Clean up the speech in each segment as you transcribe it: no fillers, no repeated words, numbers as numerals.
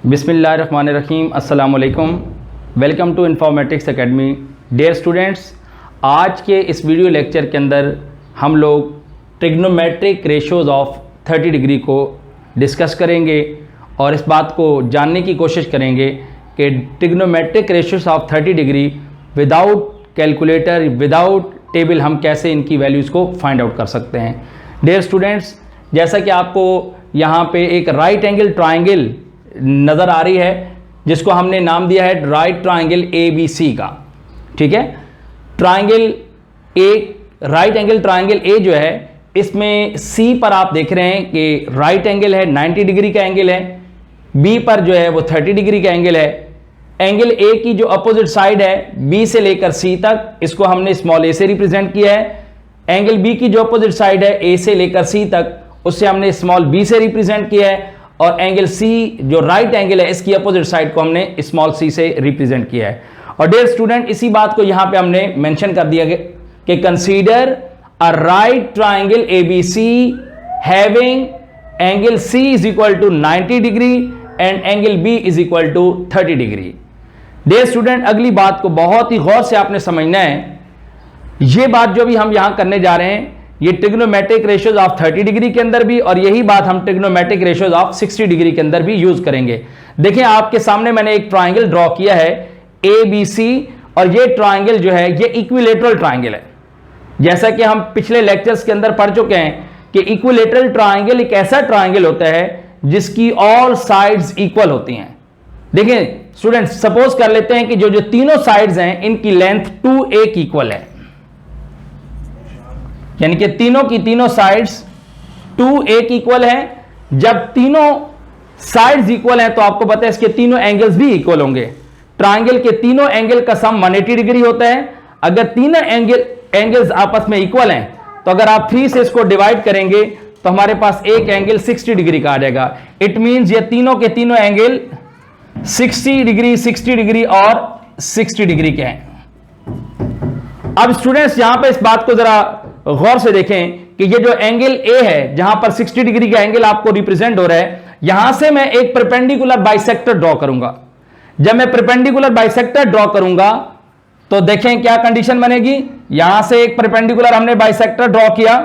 बिस्मिल्लाहिर्रहमानिर्रहीम अस्सलाम वालेकुम। Welcome to informatics academy. Dear students, आज के इस वीडियो लेक्चर के अंदर हम लोग ट्रिग्नोमेट्रिक रेशोज़ ऑफ 30 डिग्री को डिस्कस करेंगे और इस बात को जानने की कोशिश करेंगे कि trigonometric ratios of 30 degree without calculator, without table हम कैसे इनकी वैल्यूज़ को फाइंड आउट कर सकते हैं। डियर स्टूडेंट्स, जैसा कि आपको यहाँ पे एक राइट एंगल ट्राइंगल नज़र आ रही है जिसको हमने नाम दिया है राइट ट्राइंगल ABC का। ठीक है, triangle A, right angle triangle A जो है इसमें C पर आप देख रहे हैं कि राइट एंगल है, 90 डिग्री का एंगल है। B पर जो है वो 30 डिग्री का एंगल है। एंगल A की जो अपोजिट साइड है B से लेकर C तक, इसको हमने स्मॉल a से रिप्रेजेंट किया है। एंगल B की जो अपोजिट साइड है A से लेकर C तक, उससे हमने स्मॉल b से रिप्रेजेंट किया है। और एंगल C जो राइट एंगल है इसकी अपोजिट साइड को हमने स्मॉल c से रिप्रेजेंट किया है। और डियर स्टूडेंट, इसी बात को यहां पे हमने मेंशन कर दिया कि consider a right triangle ABC having angle C is equal to 90 degree and angle B is equal to 30 degree. Dear student, अगली बात को बहुत ही गौर से आपने समझना है। ये बात जो भी हम यहां करने जा रहे हैं ये ट्रिग्नोमेट्रिक रेशियोज ऑफ 30 डिग्री के अंदर भी, और यही बात हम ट्रिग्नोमेट्रिक रेशियोज ऑफ 60 डिग्री के अंदर भी यूज करेंगे। देखिए, आपके सामने मैंने एक ट्राइंगल ड्रॉ किया है ABC, और ये ट्राइंगल जो है ये इक्विलेटरल ट्राइंगल है। जैसा कि हम पिछले लेक्चर्स के अंदर पढ़ चुके हैं कि इक्विलेटरल ट्राइंगल एक ऐसा ट्राइंगल होता है जिसकी ऑल साइड्स इक्वल होती हैं। देखिए स्टूडेंट्स, सपोज कर लेते हैं कि जो तीनों साइड्स हैं इनकी लेंथ 2a की इक्वल है, यानी कि तीनों की तीनों साइड्स 2a की इक्वल है। जब तीनों साइड्स इक्वल हैं तो आपको पता है इसके तीनों एंगल्स भी इक्वल होंगे। ट्राइंगल के तीनों एंगल का सम 180 डिग्री होता है। अगर तीनों एंगल्स आपस में इक्वल हैं तो अगर आप 3 से इसको डिवाइड करेंगे तो हमारे पास एक एंगल 60 डिग्री का आ जाएगा। इट मींस ये तीनों के तीनों एंगल 60 डिग्री, 60 डिग्री और 60 डिग्री के हैं। अब स्टूडेंट्स, यहां पर इस बात को जरा गौर से देखें कि ये जो एंगल A है जहां पर 60 डिग्री का एंगल आपको रिप्रेजेंट हो रहा है, यहां से मैं एक परपेंडिकुलर बाइसेक्टर ड्रॉ करूंगा। जब मैं परपेंडिकुलर बाइसेक्टर ड्रॉ करूंगा तो देखें क्या कंडीशन बनेगी। यहां से एक परपेंडिकुलर हमने बाइसेक्टर ड्रॉ किया।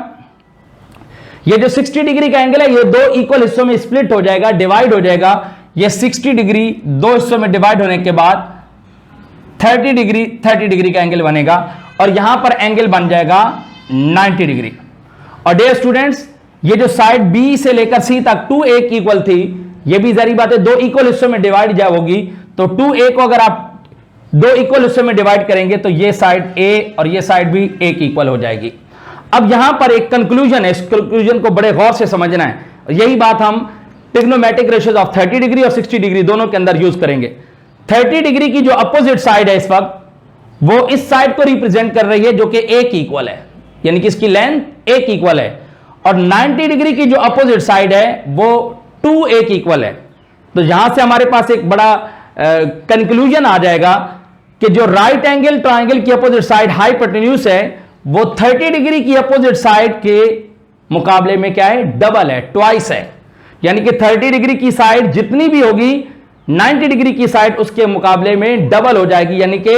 ये जो 60 डिग्री का एंगल है ये दो इक्वल हिस्सों में स्प्लिट हो जाएगा, डिवाइड हो जाएगा। ये 60 डिग्री दो हिस्सों में डिवाइड होने के बाद 30 डिग्री का एंगल बनेगा, और यहां पर एंगल बन जाएगा 90 डिग्री। और डियर स्टूडेंट्स, ये जो साइड B से लेकर C तक 2a की इक्वल थी, ये भी जारी बात है दो इक्वल हिस्सों में डिवाइड जब होगी तो 2a को अगर आप दो इक्वल हिस्सों में डिवाइड करेंगे तो ये साइड A और ये साइड भी a की इक्वल हो जाएगी। अब यहां पर एक कंक्लूजन है, इस कंक्लूजन को बड़े गौर से समझना है। यही बात हम ट्रिग्नोमेट्रिक रेशियोज ऑफ 30 डिग्री और 60 डिग्री दोनों के अंदर यूज करेंगे। 30 डिग्री की जो अपोजिट साइड है इस वक्त वो इस साइड को रिप्रेजेंट कर रही है जो कि a की इक्वल है, यानी कि इसकी लेंथ a की इक्वल है। और 90 डिग्री की जो अपोजिट साइड है वो 2a की इक्वल है। तो यहां से हमारे पास एक बड़ा कंक्लूजन आ जाएगा कि जो राइट एंगल ट्राइंगल की अपोजिट साइड हाइपोटेन्यूज है वो 30 डिग्री की अपोजिट साइड के मुकाबले में क्या है, डबल है, ट्वाइस है। यानी कि 30 डिग्री की साइड जितनी भी होगी 90 डिग्री की साइड उसके मुकाबले में डबल हो जाएगी। यानी कि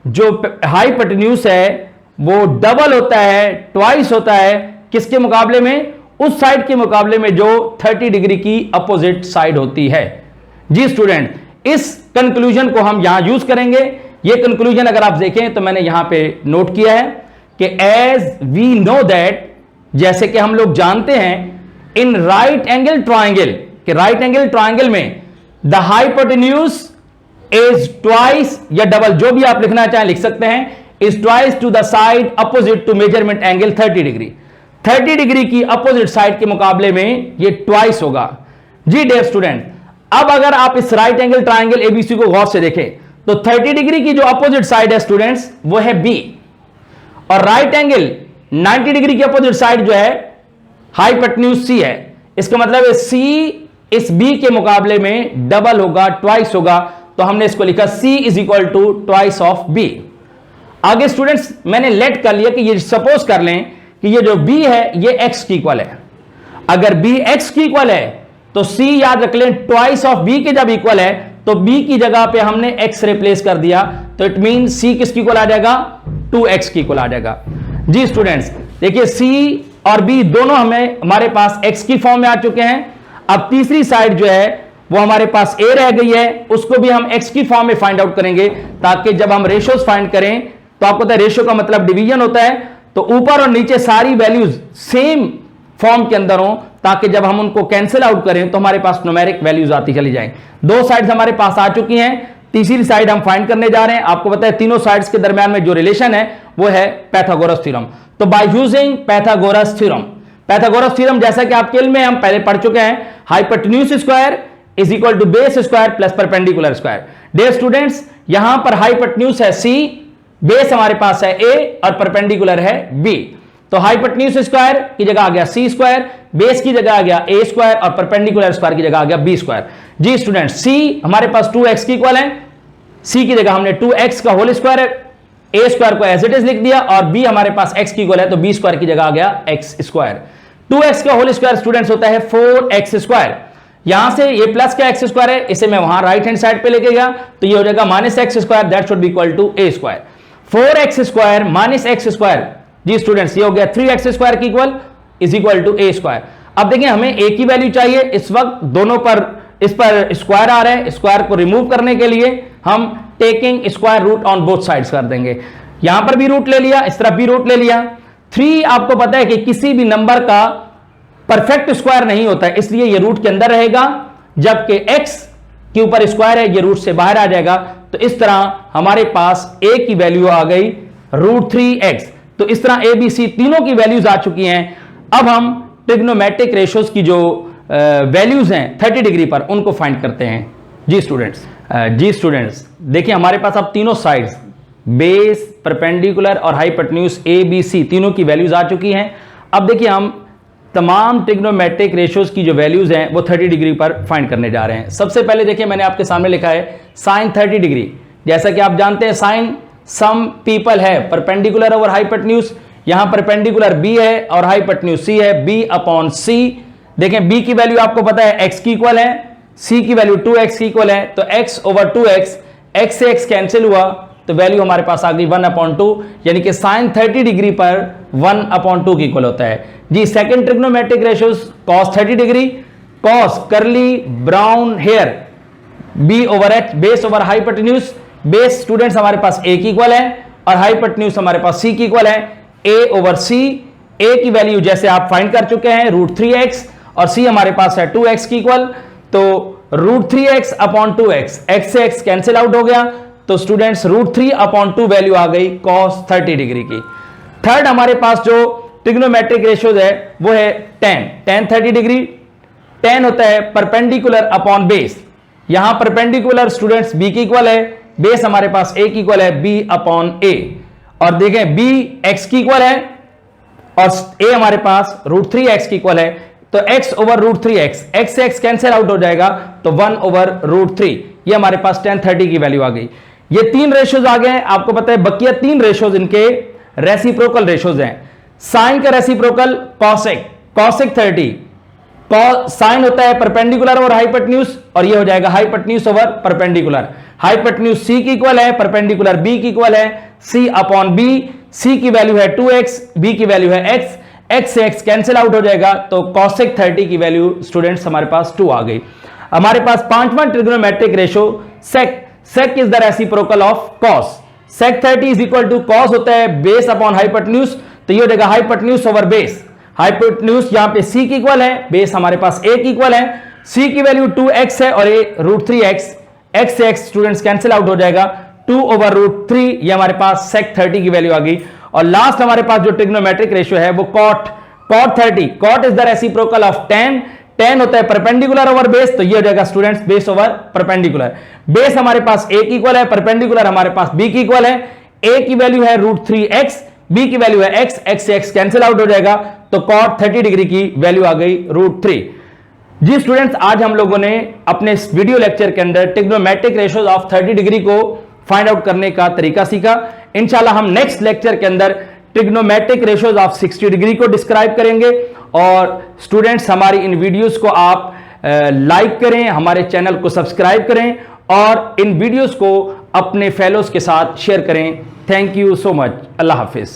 जो हाइपोटेन्यूज है वो डबल होता है, ट्वाइस होता है, किसके मुकाबले में, उस साइड के मुकाबले में जो 30 डिग्री की अपोजिट साइड होती है। जी स्टूडेंट, इस कंक्लूजन को हम यहां यूज करेंगे। ये कंक्लूजन अगर आप देखें तो मैंने यहां पे नोट किया है कि एज वी नो दैट, जैसे कि हम लोग जानते हैं इन राइट एंगल ट्राइंगल, कि राइट एंगल ट्राइंगल में द हाइपोटेन्यूज इज ट्वाइस या डबल, जो भी आप लिखना चाहें लिख सकते हैं, is twice to the side opposite to measurement angle 30 degree. 30 degree की अपोजिट साइड के मुकाबले में ये ट्वाइस होगा। जी डियर स्टूडेंट, अब अगर आप इस राइट एंगल ट्राइंगल ABC को गौर से देखें तो 30 डिग्री की जो अपोजिट साइड है स्टूडेंट्स वो है B, और राइट एंगल 90 डिग्री की अपोजिट साइड जो है हाइपोटेन्यूज C है। इसका मतलब है C इस B के मुकाबले में डबल होगा, ट्वाइस होगा। तो हमने इसको लिखा C is equal to twice of B। आगे स्टूडेंट्स, मैंने लेट कर लिया कि ये सपोज कर लें कि ये जो B है ये X की इक्वल है। अगर B X की इक्वल है तो C याद रख लें ट्वाइस ऑफ B के जब इक्वल है तो B की जगह पे हमने X रिप्लेस कर दिया, तो इट मीन C किसकी इक्वल आ जाएगा, 2X की इक्वल आ जाएगा। जी स्टूडेंट्स देखिए C और B दोनों हमारे पास X की फॉर्म में आ चुके हैं। अब तीसरी साइड जो है वो हमारे पास A रह गई है, उसको भी हम X की फॉर्म में फाइंड आउट करेंगे, ताकि जब हम रेशियोज फाइंड करें तो आपको पता है रेशियो का मतलब डिवीजन होता है, तो ऊपर और नीचे सारी वैल्यूज सेम फॉर्म के अंदर हो, ताकि जब हम उनको कैंसिल आउट करें तो हमारे पास न्यूमेरिक वैल्यूज आती चली जाएं। दो साइड्स हमारे पास आ चुकी हैं, तीसरी साइड हम फाइंड करने जा रहे हैं। आपको पता है तीनों साइड्स के दरमियान में जो रिलेशन है वो है पाइथागोरस थ्योरम। तो बाय यूजिंग पाइथागोरस थ्योरम जैसा कि आपके इल्म में हम पहले पढ़ चुके हैं, hypotenuse square is equal to base square plus perpendicular square. Dear students यहां पर हाइपोटेन्यूज है C, बेस हमारे पास है A और परपेंडिकुलर है B। तो हाइपोटेन्यूज स्क्वायर की जगह आ गया C स्क्वायर, बेस की जगह आ गया A स्क्वायर और परपेंडिकुलर स्क्वायर की जगह आ गया B स्क्वायर। जी स्टूडेंट्स C हमारे पास 2x की इक्वल है, C की जगह हमने 2x का होल स्क्वायर A स्क्वायर को एज इट इज लिख दिया, और B हमारे पास x की इक्वल है तो B स्क्वायर की जगह आ गया x स्क्वायर। 2x का होल स्क्वायर स्टूडेंट्स होता है 4x स्क्वायर। यहां से ये प्लस का x स्क्वायर है, इसे मैं वहां राइट हैंड साइड पे लेके गया तो ये हो जाएगा minus x square, that should be equal to A square. 4x square minus x square, जी स्टूडेंट्स ये हो गया 3x स्क्वायर की equal is equal to A square. अब देखिए हमें A की वैल्यू चाहिए, इस वक्त दोनों पर इस पर स्क्वायर आ रहा है, स्क्वायर को रिमूव करने के लिए हम taking square root on both sides कर देंगे। यहां पर भी रूट ले लिया, इस तरफ भी रूट ले लिया। 3 आपको पता है कि किसी भी नंबर का परफेक्ट स्क्वायर नहीं होता है, इसलिए ये रूट के अंदर रहेगा, जबकि x के ऊपर स्क्वायर है ये रूट से बाहर आ जाएगा। तो इस तरह हमारे पास a की वैल्यू आ गई √3x। तो इस तरह a b c तीनों की वैल्यूज आ चुकी हैं। अब हम ट्रिग्नोमेट्रिक रेशियोज की जो वैल्यूज हैं 30 डिग्री पर उनको फाइंड करते हैं। जी स्टूडेंट्स देखिए हमारे पास अब तीनों साइड्स बेस, परपेंडिकुलर और हाइपोटेन्यूज A B C तीनों की वैल्यूज आ चुकी हैं। अब देखिए हम तमाम ट्रिग्नोमेट्रिक रेशियोज की जो वैल्यूज हैं वो 30 डिग्री पर फाइंड करने जा रहे हैं। सबसे पहले देखिए मैंने आपके सामने लिखा है साइन 30 डिग्री। जैसा कि आप जानते हैं साइन सम पीपल है परपेंडिकुलर ओवर हाइपोटेन्यूज, यहां परपेंडिकुलर B है और हाइपोटेन्यूज C है, B अपॉन C। देखें B की वैल्यू आपको पता है x की इक्वल है, C की वैल्यू 2x की इक्वल है, तो x ओवर 2x, x से x कैंसिल हुआ तो वैल्यू हमारे पास आ गई 1/2, यानी कि साइन 30 डिग्री पर 1/2 की इक्वल होता है। जी second trigonometric ratios cos 30 degree, cos curly brown hair B over H, base over hypotenuse. Base students हमारे पास A की इक्वल है और हाइपोटेन्यूज हमारे पास C की इक्वल है, A ओवर C। A की वैल्यू जैसे आप फाइंड कर चुके हैं √3x और C हमारे पास है 2x की इक्वल, तो √3x अपॉन 2x, x से x कैंसिल आउट हो गया, तो स्टूडेंट्स √3/2 वैल्यू आ गई cos 30 डिग्री की। थर्ड हमारे पास जो ट्रिग्नोमेट्रिक रेशियोज है वो है tan 30 डिग्री। tan होता है परपेंडिकुलर अपॉन बेस, यहां परपेंडिकुलर स्टूडेंट्स B की इक्वल है, बेस हमारे पास A की इक्वल है B अपॉन A, और देखें B x की इक्वल है और A हमारे पास √3x की इक्वल है, तो x ओवर √3x, x से x कैंसिल आउट हो जाएगा तो 1 ओवर √3, ये हमारे पास tan 30 की वैल्यू आ गई। ये 3 रेशियोज आ गए हैं, आपको पता है बकिया 3 रेशियोज इनके रेसिप्रोकल रेशियोज हैं। साइन का रेसिप्रोकल cosec 30, साइन होता है परपेंडिकुलर ओवर हाइपोटेन्यूज और ये हो जाएगा hypotenuse over perpendicular. Hypotenuse C की इक्वल है, परपेंडिकुलर B की इक्वल है, C अपॉन B। C की वैल्यू है 2x, B की वैल्यू है x, x से x कैंसिल आउट हो जाएगा, तो cosec 30 की वैल्यू स्टूडेंट्स हमारे पास 2 आ गई। हमारे पास पांचवा trigonometric ratio sec is the reciprocal of cos। sec 30 is equal to cos होता है बेस अपॉन हाइपोटेन्यूज, तो ये हो जाएगा हाइपोटेन्यूज ओवर बेस। हाइपोटेन्यूज यहां पे C की इक्वल है, बेस हमारे पास A की इक्वल है, C की वैल्यू 2x है और A √3x, x से x स्टूडेंट्स कैंसिल आउट हो जाएगा, 2 ओवर √3, ये हमारे पास sec 30 की वैल्यू आ गई। और लास्ट हमारे पास जो ट्रिग्नोमेट्रिक रेशियो है वो cot 30। cot is the reciprocal of tan होता है परपेंडिकुलर ओवर बेस, तो ये हो जाएगा students base over perpendicular. Base हमारे पास A की इक्वल है, परपेंडिकुलर हमारे पास B की इक्वल है, A की वैल्यू है √3x, B की वैल्यू है x, x से x कैंसिल आउट हो जाएगा, तो cot 30 डिग्री की वैल्यू आ गई √3। जी स्टूडेंट्स आज हम लोगों ने अपने इस वीडियो लेक्चर के अंदर ट्रिग्नोमेट्रिक रेशियोज ऑफ 30 डिग्री को फाइंड आउट करने का तरीका सीखा। इंशाल्लाह हम नेक्स्ट लेक्चर के अंदर ट्रिग्नोमेट्रिक रेशियोज ऑफ 60 डिग्री को डिस्क्राइब करेंगे। और स्टूडेंट्स हमारी इन वीडियोस को आप लाइक करें, हमारे चैनल को सब्सक्राइब करें और इन वीडियोस को अपने फेलोज के साथ शेयर करें। Thank you so much. अल्लाह हाफिज़।